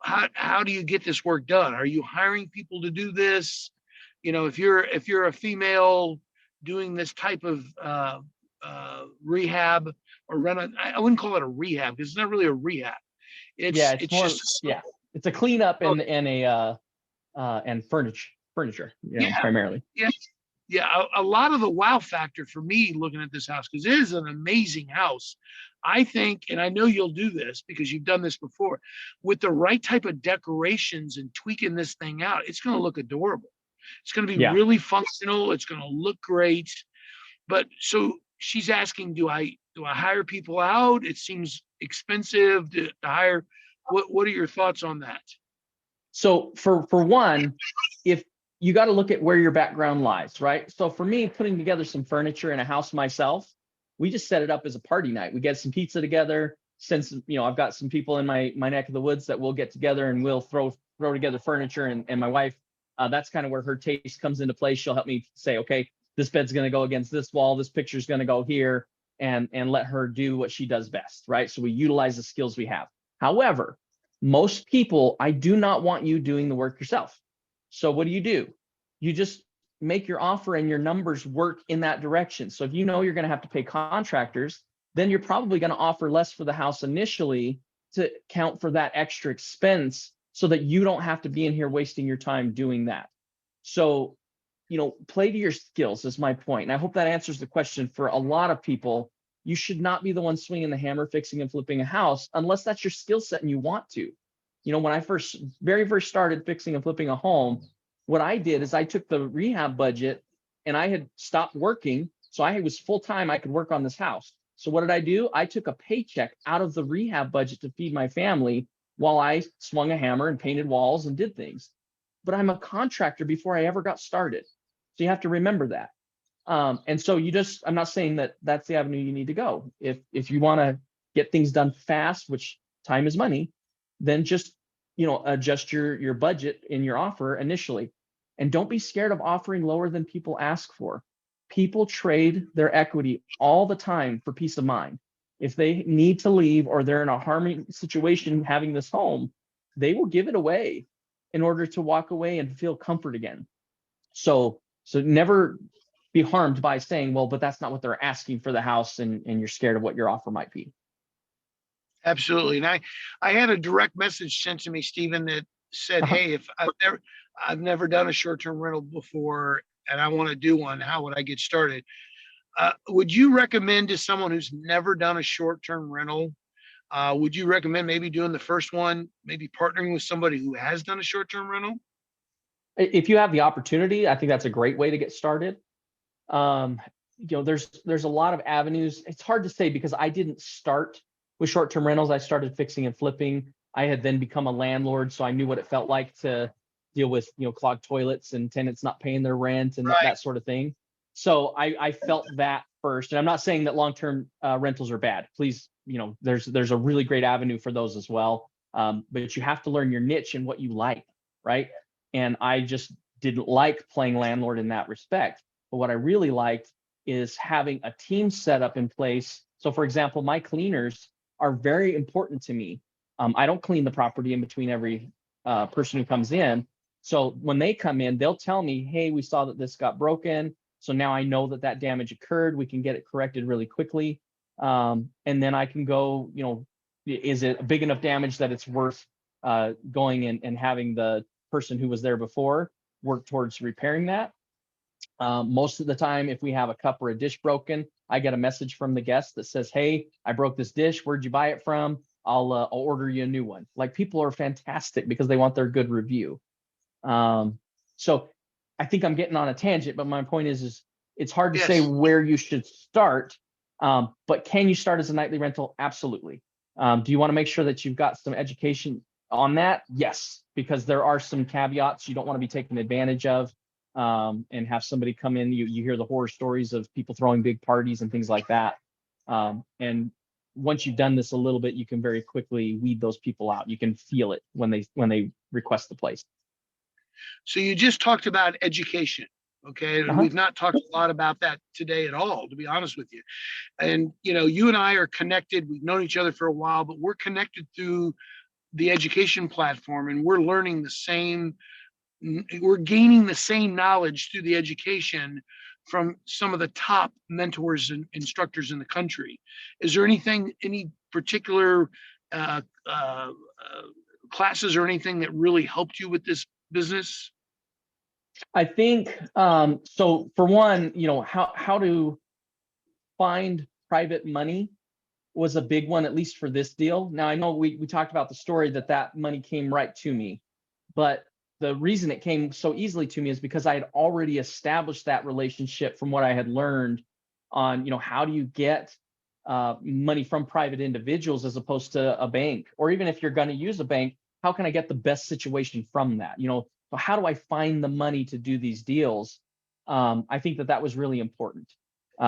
how do you get this work done? Are you hiring people to do this? If you're a female doing this type of rehab or I wouldn't call it a rehab because it's not really a rehab. It's more, just it's a cleanup and furniture, primarily. Yeah, a lot of the wow factor for me looking at this house, because it is an amazing house. I think, and I know you'll do this because you've done this before, with the right type of decorations and tweaking this thing out, it's going to look adorable. It's going to be really functional. It's going to look great. But so she's asking, do I hire people out? It seems expensive to hire. What are your thoughts on that? So for one, if you got to look at where your background lies, right? So for me, putting together some furniture in a house myself, we just set it up as a party night. We get some pizza together. Since I've got some people in my neck of the woods that we'll get together and we'll throw together furniture. And my wife, that's kind of where her taste comes into play. She'll help me say, okay, this bed's going to go against this wall. This picture's going to go here, and let her do what she does best, right? So we utilize the skills we have. However, most people, I do not want you doing the work yourself. So what do? You just make your offer and your numbers work in that direction. So if you're going to have to pay contractors, then you're probably going to offer less for the house initially to count for that extra expense so that you don't have to be in here wasting your time doing that. So, play to your skills is my point. And I hope that answers the question. For a lot of people, you should not be the one swinging the hammer, fixing and flipping a house unless that's your skill set and you want to. When I very first started fixing and flipping a home, what I did is I took the rehab budget and I had stopped working. So I was full-time. I could work on this house. So what did I do? I took a paycheck out of the rehab budget to feed my family while I swung a hammer and painted walls and did things. But I'm a contractor before I ever got started. So you have to remember that. And so I'm not saying that that's the avenue you need to go. If you want to get things done fast, which time is money, then just, adjust your budget in your offer initially. And don't be scared of offering lower than people ask for. People trade their equity all the time for peace of mind. If they need to leave or they're in a harming situation having this home, they will give it away in order to walk away and feel comfort again. So never be harmed by saying, well, but that's not what they're asking for the house, and you're scared of what your offer might be. Absolutely. And I had a direct message sent to me, Stephen, that said, hey, if I've never done a short-term rental before and I want to do one, how would I get started? Would you recommend to someone who's never done a short-term rental, would you recommend maybe doing the first one, maybe partnering with somebody who has done a short-term rental? If you have the opportunity, I think that's a great way to get started. There's a lot of avenues. It's hard to say because I didn't start with short-term rentals. I started fixing and flipping. I had then become a landlord, so I knew what it felt like to deal with, clogged toilets and tenants not paying their rent and Right. that sort of thing. So I felt that first. And I'm not saying that long-term rentals are bad. Please, there's a really great avenue for those as well. But you have to learn your niche and what you like, right? And I just didn't like playing landlord in that respect. But what I really liked is having a team set up in place. So for example, my cleaners are very important to me. I don't clean the property in between every person who comes in. So when they come in, they'll tell me, hey, we saw that this got broken. So now I know that that damage occurred. We can get it corrected really quickly. And then I can go, is it a big enough damage that it's worth going and having the person who was there before work towards repairing that? Most of the time, if we have a cup or a dish broken, I get a message from the guest that says, hey, I broke this dish. Where'd you buy it from? I'll order you a new one. Like, people are fantastic because they want their good review. So I think I'm getting on a tangent, but my point is it's hard to say Yes. where you should start. But can you start as a nightly rental? Absolutely. Do you want to make sure that you've got some education on that? Yes, because there are some caveats you don't want to be taken advantage of, and have somebody come in. You hear the horror stories of people throwing big parties and things like that. And once you've done this a little bit, you can very quickly weed those people out. You can feel it when they request the place. So you just talked about education. Okay. And we've not talked a lot about that today at all, to be honest with you. And, you and I are connected. We've known each other for a while, but we're connected through the education platform, and we're learning we're gaining the same knowledge through the education from some of the top mentors and instructors in the country. Is there any particular uh, uh, classes or anything that really helped you with this business? I think so. For one, how to find private money was a big one, at least for this deal. Now I know we talked about the story that money came right to me, but the reason it came so easily to me is because I had already established that relationship from what I had learned on, how do you get money from private individuals as opposed to a bank, or even if you're going to use a bank, how can I get the best situation from that? So how do I find the money to do these deals? I think that was really important.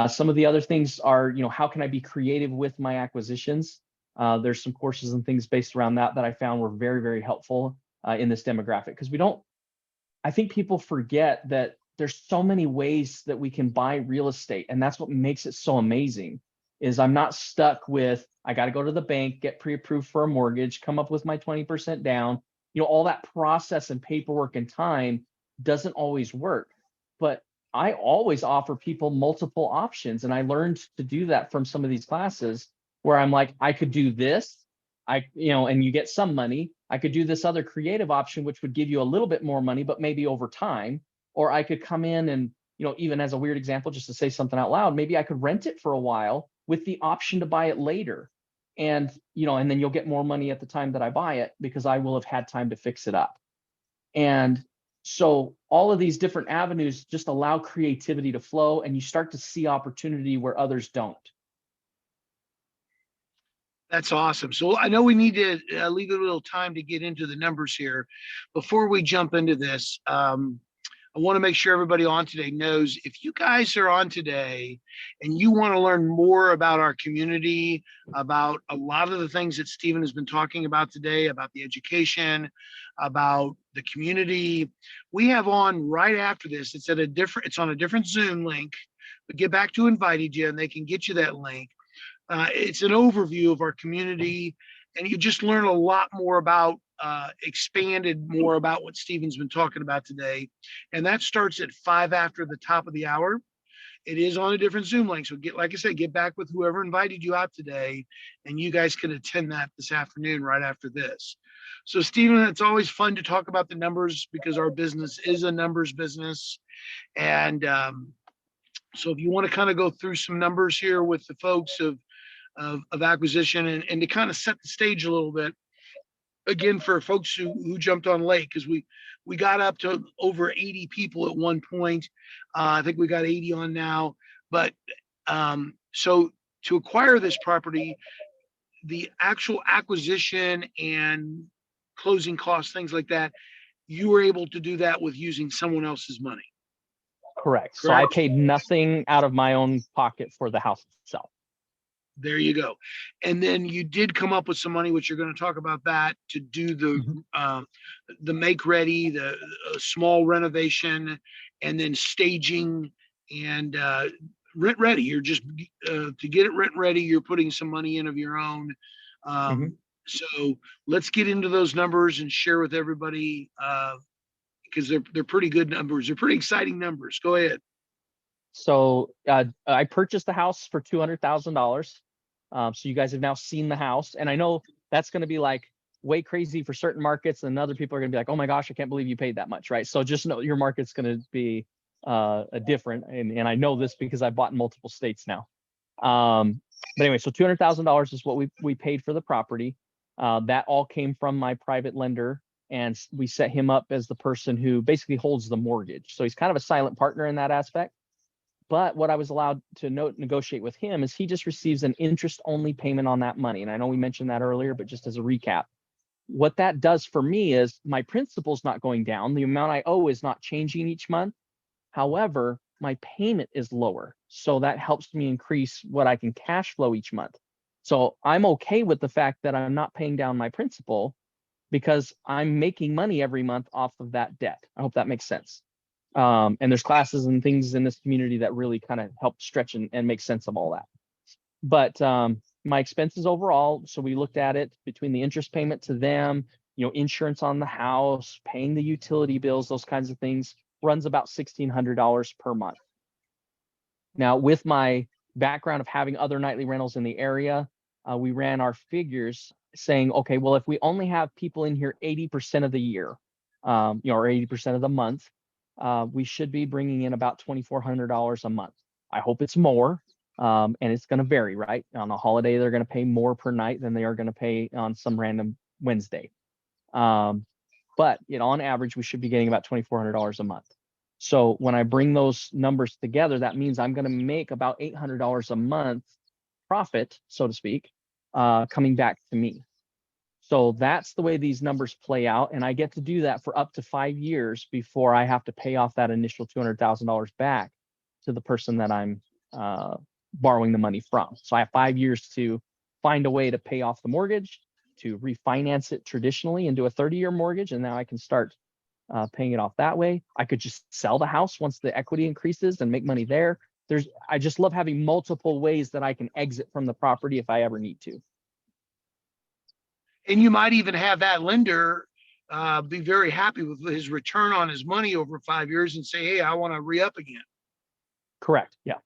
Some of the other things are, how can I be creative with my acquisitions? There's some courses and things based around that I found were very, very helpful in this demographic, because I think people forget that there's so many ways that we can buy real estate. And that's what makes it so amazing, is I'm not stuck with, I got to go to the bank, get pre-approved for a mortgage, come up with my 20% down. All that process and paperwork and time doesn't always work. But I always offer people multiple options. And I learned to do that from some of these classes where I'm like, I could do this, and you get some money. I could do this other creative option, which would give you a little bit more money, but maybe over time. Or I could come in and, even as a weird example, just to say something out loud, maybe I could rent it for a while with the option to buy it later. And, and then you'll get more money at the time that I buy it because I will have had time to fix it up. And so all of these different avenues just allow creativity to flow, and you start to see opportunity where others don't. That's awesome. So I know we need to leave a little time to get into the numbers here. Before we jump into this, I want to make sure everybody on today knows, if you guys are on today and you want to learn more about our community, about a lot of the things that Stephen has been talking about today, about the education, about the community, we have on right after this. It's on a different Zoom link, but get back to invited you and they can get you that link. It's an overview of our community, and you just learn a lot more about, expanded more about what Stephen's been talking about today. And that starts at 5 after the top of the hour. It is on a different Zoom link. So like I said, get back with whoever invited you out today, and you guys can attend that this afternoon right after this. So Stephen, it's always fun to talk about the numbers because our business is a numbers business. And so if you want to kind of go through some numbers here with the folks of acquisition, and to kind of set the stage a little bit, again, for folks who jumped on late, because we got up to over 80 people at one point. I think we got 80 on now. But so to acquire this property, the actual acquisition and closing costs, things like that, you were able to do that with using someone else's money, Correct. So I correct? paid nothing out of my own pocket for the house itself. There you go. And then you did come up with some money, which you're going to talk about that to do Mhm. the make ready, the small renovation, and then staging and rent ready. You're just to get it rent ready. You're putting some money in of your own. Mhm. So let's get into those numbers and share with everybody because they're pretty good numbers. They're pretty exciting numbers. Go ahead. So I purchased the house for $200,000. So you guys have now seen the house, and I know that's going to be like way crazy for certain markets, and other people are going to be like, "Oh my gosh, I can't believe you paid that much," right? So just know your market's going to be a different, and I know this because I bought in multiple states now. But anyway, so $200,000 is what we paid for the property. That all came from my private lender, and we set him up as the person who basically holds the mortgage. So he's kind of a silent partner in that aspect. But what I was allowed to negotiate with him is he just receives an interest only payment on that money. And I know we mentioned that earlier, but just as a recap, what that does for me is my principal's not going down. The amount I owe is not changing each month. However, my payment is lower. So that helps me increase what I can cash flow each month. So I'm okay with the fact that I'm not paying down my principal because I'm making money every month off of that debt. I hope that makes sense. And there's classes and things in this community that really kind of help stretch and make sense of all that. But my expenses overall, so we looked at it between the interest payment to them, insurance on the house, paying the utility bills, those kinds of things, runs about $1,600 per month. Now, with my background of having other nightly rentals in the area, we ran our figures saying, okay, well, if we only have people in here 80% of the year, or 80% of the month, we should be bringing in about $2,400 a month. I hope it's more, and it's going to vary, right? On a holiday, they're going to pay more per night than they are going to pay on some random Wednesday. But on average, we should be getting about $2,400 a month. So when I bring those numbers together, that means I'm going to make about $800 a month profit, so to speak, coming back to me. So that's the way these numbers play out. And I get to do that for up to 5 years before I have to pay off that initial $200,000 back to the person that I'm borrowing the money from. So I have 5 years to find a way to pay off the mortgage, to refinance it traditionally into a 30-year mortgage. And now I can start paying it off that way. I could just sell the house once the equity increases and make money there. I just love having multiple ways that I can exit from the property if I ever need to. And you might even have that lender be very happy with his return on his money over 5 years and say, hey, I want to re-up again. Correct. Yeah.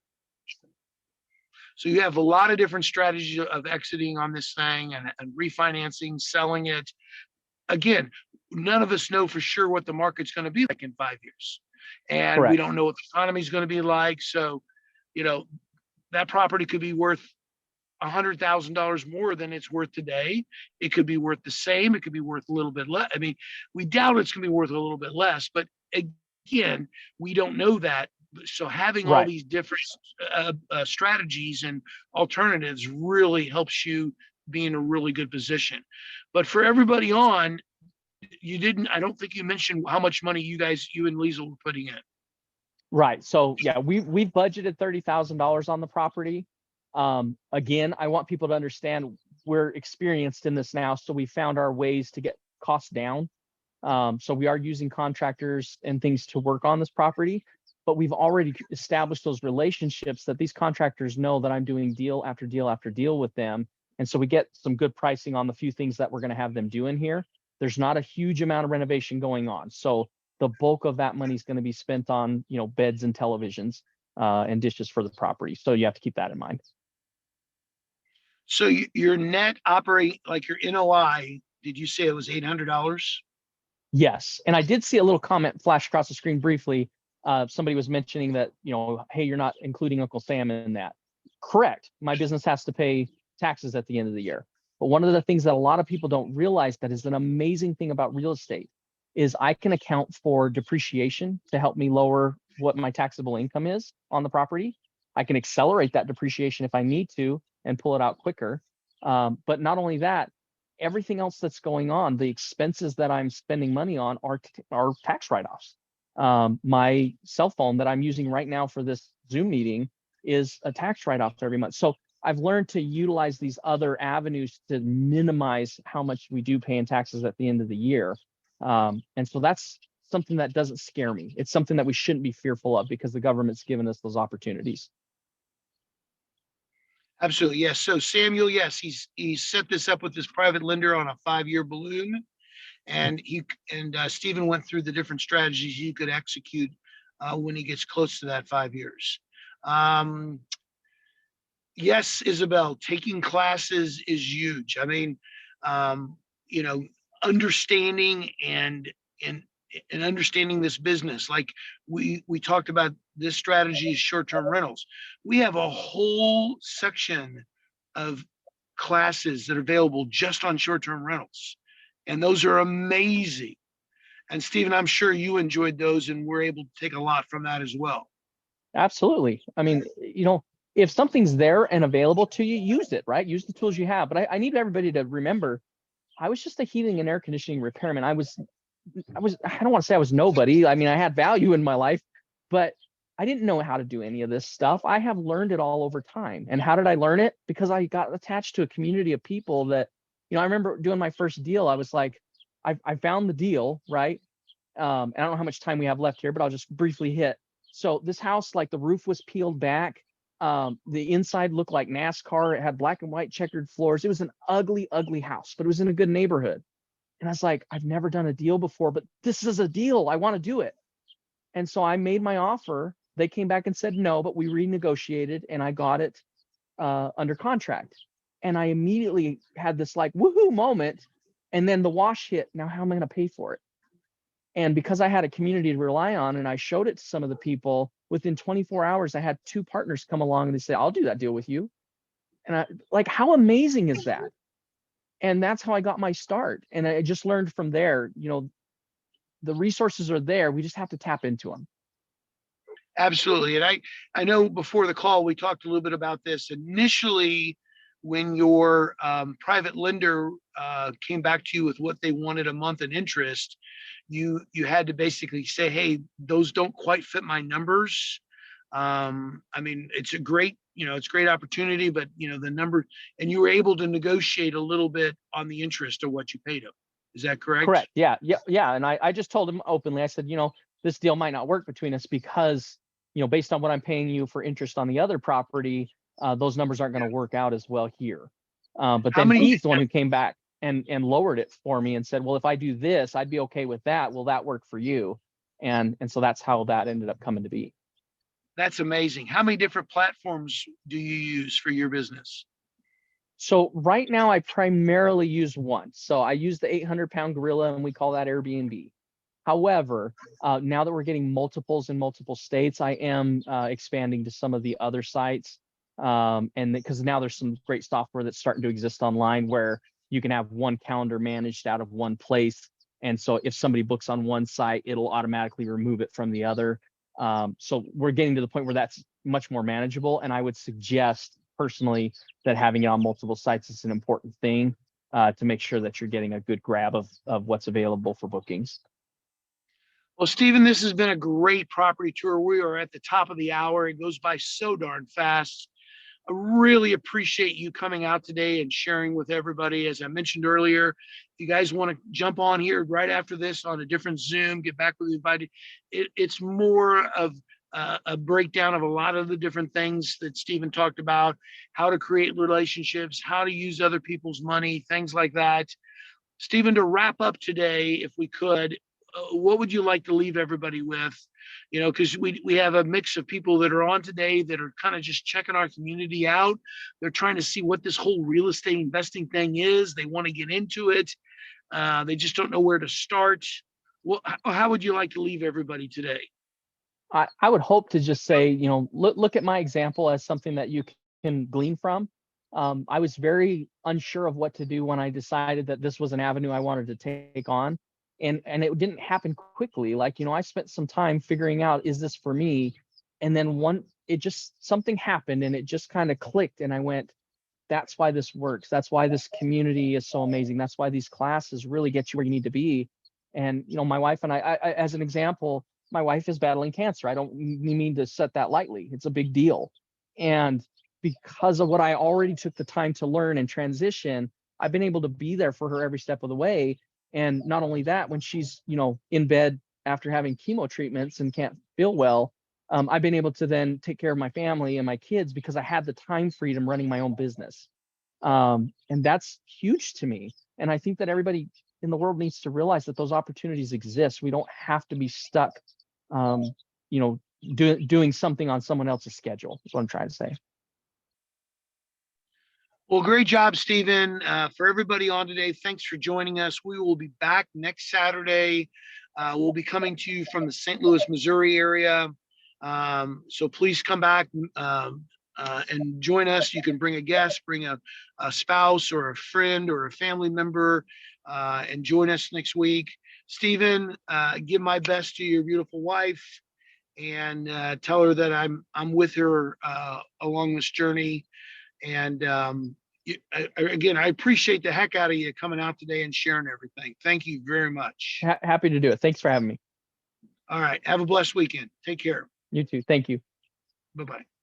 So you have a lot of different strategies of exiting on this thing and refinancing, selling it. Again, none of us know for sure what the market's going to be like in 5 years. And we Correct. don't know what the economy is going to be like. So, that property could be worth $100,000 more than it's worth today. It could be worth the same. It could be worth a little bit less. I mean, we doubt it's going to be worth a little bit less, but again, we don't know that. So having all Right. these different strategies and alternatives really helps you be in a really good position. But for everybody on, I don't think you mentioned how much money you and Liesl were putting in. Right. So yeah, we budgeted $30,000 on the property. Again, I want people to understand we're experienced in this now, so we found our ways to get costs down. So we are using contractors and things to work on this property, but we've already established those relationships that these contractors know that I'm doing deal after deal after deal with them. And so we get some good pricing on the few things that we're going to have them do in here. There's not a huge amount of renovation going on. So the bulk of that money is going to be spent on, beds and televisions and dishes for the property. So you have to keep that in mind. So your net operating, like your NOI, did you say it was $800? Yes. And I did see a little comment flash across the screen briefly. Somebody was mentioning that, hey, you're not including Uncle Sam in that. Correct. My business has to pay taxes at the end of the year. But one of the things that a lot of people don't realize that is an amazing thing about real estate is I can account for depreciation to help me lower what my taxable income is on the property. I can accelerate that depreciation if I need to and pull it out quicker. But not only that, everything else that's going on, the expenses that I'm spending money on are tax write-offs. My cell phone that I'm using right now for this Zoom meeting is a tax write-off every month. So I've learned to utilize these other avenues to minimize how much we do pay in taxes at the end of the year. And so that's something that doesn't scare me. It's something that we shouldn't be fearful of because the government's given us those opportunities. Absolutely. Yes. So Samuel, yes, he's set this up with this private lender on a 5-year balloon. And Stephen went through the different strategies you could execute when he gets close to that 5 years. Yes, Isabel, taking classes is huge. I mean, you know, understanding and understanding this business. Like we talked about, this strategy is short-term rentals. We have a whole section of classes that are available just on short-term rentals, and those are amazing. And Stephen, I'm sure you enjoyed those and were able to take a lot from that as well. Absolutely. I mean, if something's there and available to you, use it, right? Use the tools you have. But I need everybody to remember, I was just a heating and air conditioning repairman. I don't want to say I was nobody. I mean, I had value in my life, but I didn't know how to do any of this stuff. I have learned it all over time. And how did I learn it? Because I got attached to a community of people that, I remember doing my first deal. I was like, I found the deal, right? And I don't know how much time we have left here, but I'll just briefly hit. So this house, like the roof was peeled back. The inside looked like NASCAR. It had black and white checkered floors. It was an ugly, ugly house, but it was in a good neighborhood. And I was like, I've never done a deal before, but this is a deal. I want to do it. And so I made my offer. They came back and said no, but we renegotiated and I got it under contract. And I immediately had this like woohoo moment. And then the wash hit. Now, how am I going to pay for it? And because I had a community to rely on and I showed it to some of the people, within 24 hours, I had 2 partners come along and they say, I'll do that deal with you. And I like, how amazing is that? And that's how I got my start. And I just learned from there, the resources are there. We just have to tap into them. Absolutely. And I know before the call, we talked a little bit about this. Initially, when your private lender came back to you with what they wanted a month in interest, you had to basically say, hey, those don't quite fit my numbers. I mean, it's a great opportunity, but the number, and you were able to negotiate a little bit on the interest of what you paid them. Is that correct? Correct. Yeah. And I just told him openly, I said, this deal might not work between us because, based on what I'm paying you for interest on the other property, those numbers aren't going to work out as well here. But then he's the one who came back and lowered it for me and said, well, if I do this, I'd be okay with that. Will that work for you? And so that's how that ended up coming to be. That's amazing. How many different platforms do you use for your business? So right now I primarily use one. So I use the 800-pound gorilla and we call that Airbnb. However, now that we're getting multiples in multiple states, I am expanding to some of the other sites. And because now there's some great software that's starting to exist online where you can have one calendar managed out of one place. And so if somebody books on one site, it'll automatically remove it from the other. So we're getting to the point where that's much more manageable. And I would suggest personally that having it on multiple sites is an important thing to make sure that you're getting a good grab of what's available for bookings. Well, Stephen, this has been a great property tour. We are at the top of the hour. It goes by so darn fast. I really appreciate you coming out today and sharing with everybody. As I mentioned earlier, if you guys want to jump on here right after this on a different Zoom, get back with everybody. It's more of a breakdown of a lot of the different things that Stephen talked about, how to create relationships, how to use other people's money, things like that. Stephen, to wrap up today, if we could, what would you like to leave everybody with? Because we have a mix of people that are on today that are kind of just checking our community out. They're trying to see what this whole real estate investing thing is. They want to get into it. They just don't know where to start. Well, how would you like to leave everybody today? I would hope to just say, look at my example as something that you can glean from. I was very unsure of what to do when I decided that this was an avenue I wanted to take on. And it didn't happen quickly. Like, I spent some time figuring out, is this for me? And then something happened and it just kind of clicked. And I went, that's why this works. That's why this community is so amazing. That's why these classes really get you where you need to be. And, you know, my wife and I, as an example, my wife is battling cancer. I don't mean to set that lightly. It's a big deal. And because of what I already took the time to learn and transition, I've been able to be there for her every step of the way. And not only that, when she's, you know, in bed after having chemo treatments and can't feel well, I've been able to then take care of my family and my kids because I had the time freedom running my own business. And that's huge to me. And I think that everybody in the world needs to realize that those opportunities exist. We don't have to be stuck, you know, doing something on someone else's schedule, is what I'm trying to say. Well, great job, Stephen. For everybody on today, thanks for joining us. We will be back next Saturday. We'll be coming to you from the St. Louis, Missouri area. So please come back and join us. You can bring a guest, bring a spouse or a friend or a family member, and join us next week. Stephen, give my best to your beautiful wife and tell her that I'm with her along this journey. And again, I appreciate the heck out of you coming out today and sharing everything. Thank you very much. Happy to do it. Thanks for having me. All right. Have a blessed weekend. Take care. You too. Thank you. Bye-bye.